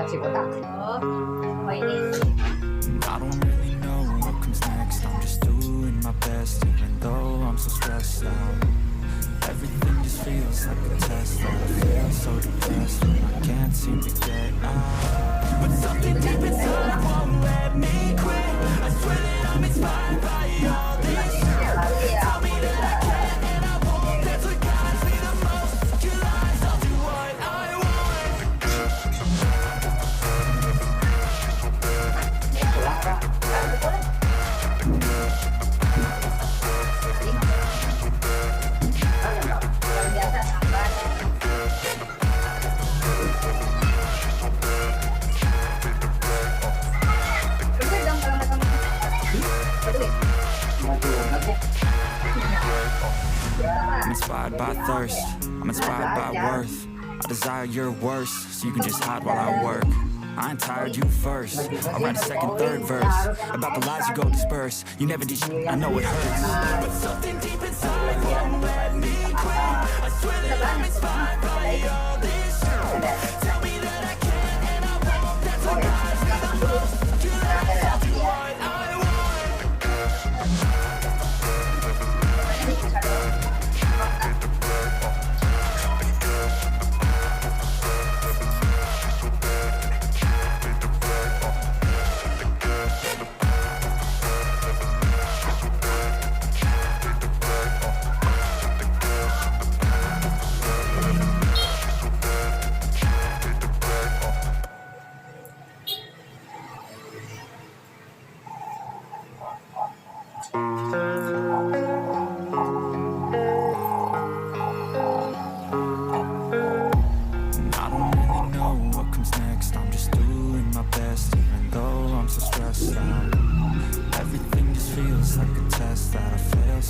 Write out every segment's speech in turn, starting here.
buat si botak. Oh ini. I don't really know what comes next. I'm just doing my best, even though I'm so stressed out. Everything just feels like a test, and I feel so depressed when I can't seem to get out. But something deep inside won't let me quit. I swear that I'm inspired by all this. Tell me that I can and I won't. That's what guides me the most. Your lies, I'll do what I want. I'm inspired by thirst, I'm inspired by worth. I desire your worst, so you can just hide while I work. I ain't tired, you first. I'll write a second, third verse about the lies you go disperse. You never did shit, I know it hurts. But something deep inside won't let me quit. I swear that I'm inspired by all this. Tell me that I can and I won't. That's what guides me the most. Your lies, I'll do what I want.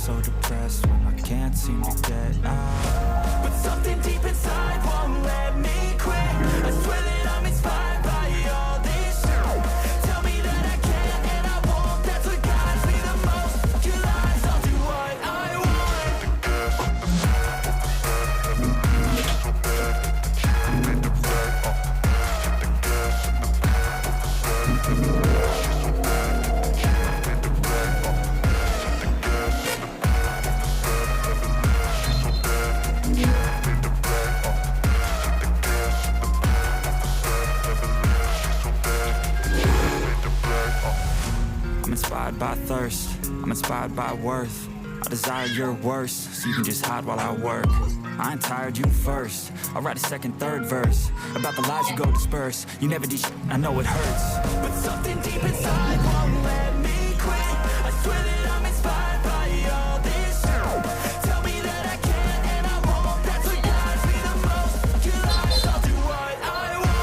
So depressed when I can't seem to get out. But something deep inside won't let me quit. I swear that I'm inspired by all this. Tell me that I can and I won't. That's what guides me the most. Your lies, I'll do what I want. I'm inspired by thirst, I'm inspired by worth. I desire your worst, so you can just hide while I work. I ain't tired, you first. I'll write a second, third verse about the lies you go disperse. You never did shit, I know it hurts. But something deep inside won't let me quit. I swear that I'm inspired by all this. Tell me that I can and I won't. That's what guides me the most. Your lies, I'll do what I want.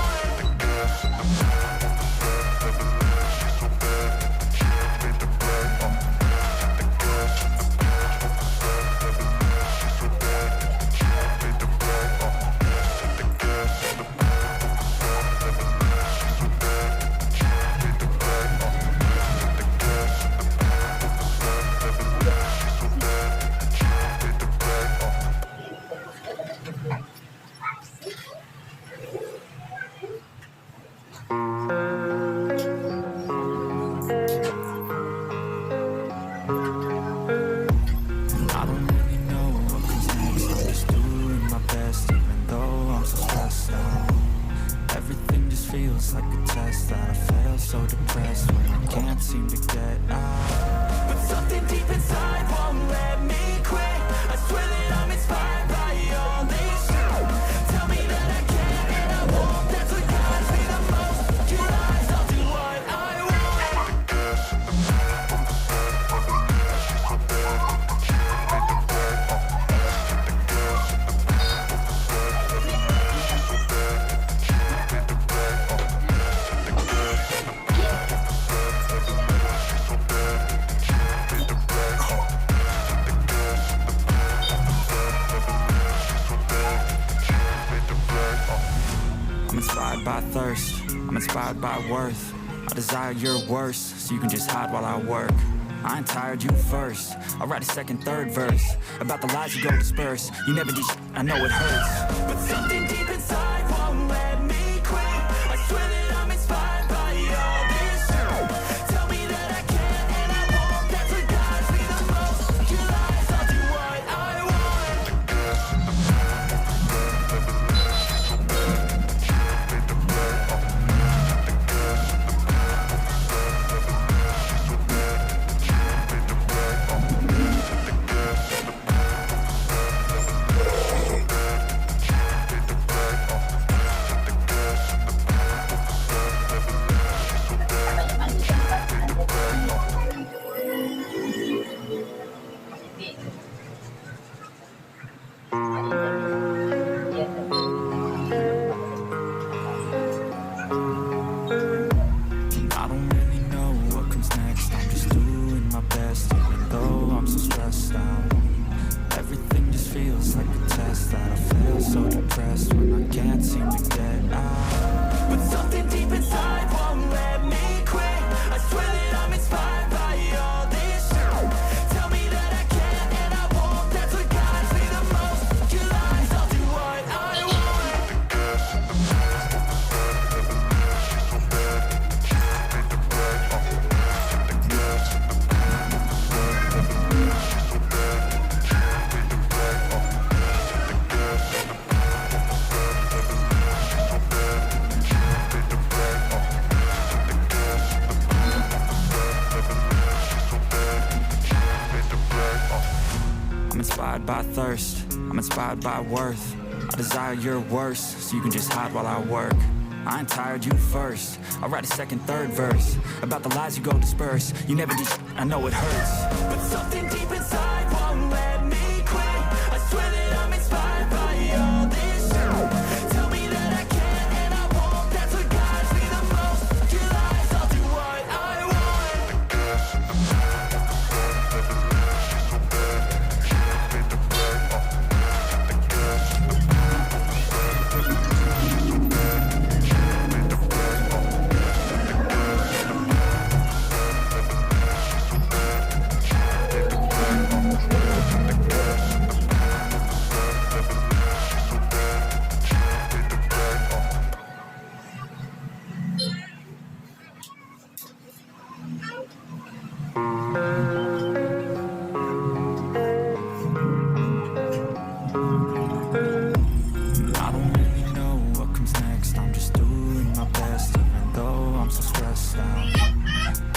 Feels like a test that I fail, so depressed when I can't seem to get out. But something deep inside won't let me quit. I swear that I'm inspired by all this. Tell me that I can and I won't. That's what guides me the most. Your lies, I'll do what I want. I'm inspired by thirst, I'm inspired by worth. I desire your worst, so you can just hide while I work. I ain't tired, you first. I'll write a second, third verse about the lies you go disperse. You never did shit, I know it hurts. But something deep inside won't let me quit. I swear that I can't seem to get out. But something deep inside won't let me quit. I swear that I'm inspired by all this shit. Tell me that I can and I won't. That's what guides me the most. Your lies, I'll do what I want. I'm inspired by thirst, I'm inspired by worth. I desire your worst, so you can just hide while I work. I ain't tired, you first. I'll write a second, third verse about the lies you go disperse. You never do shit, I know it hurts. But something deep inside won't let me quit. I swear that I'm inspired by all this shit. Tell me that I can and I won't. That's what guides me the most. Your lies, I'll do what I want. I don't really know what comes next. I'm just doing my best, even though I'm so stressed out.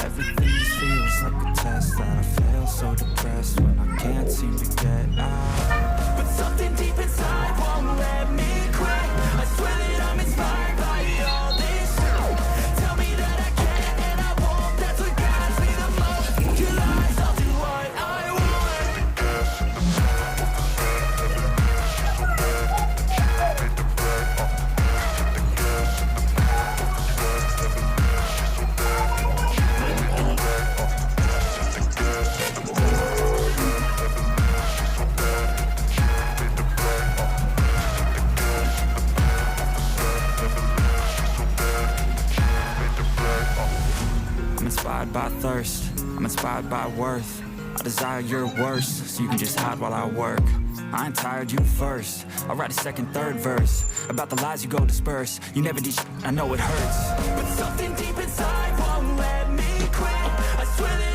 Everything just feels like a test that I fail, so depressed when I can't seem to get out. But something deep inside won't let me quit. I swear that I'm inspired by all this shit. Tell me that I can and I won't. That's what guides me the most. Your lies, I'll do what I want. I'm inspired by thirst, I'm inspired by worth. I desire your worst, so you can just hide while I work. I ain't tired, you first. I'll write a second, third verse about the lies you go disperse. You never do shit, I know it hurts. But something deep inside won't let me quit. I swear that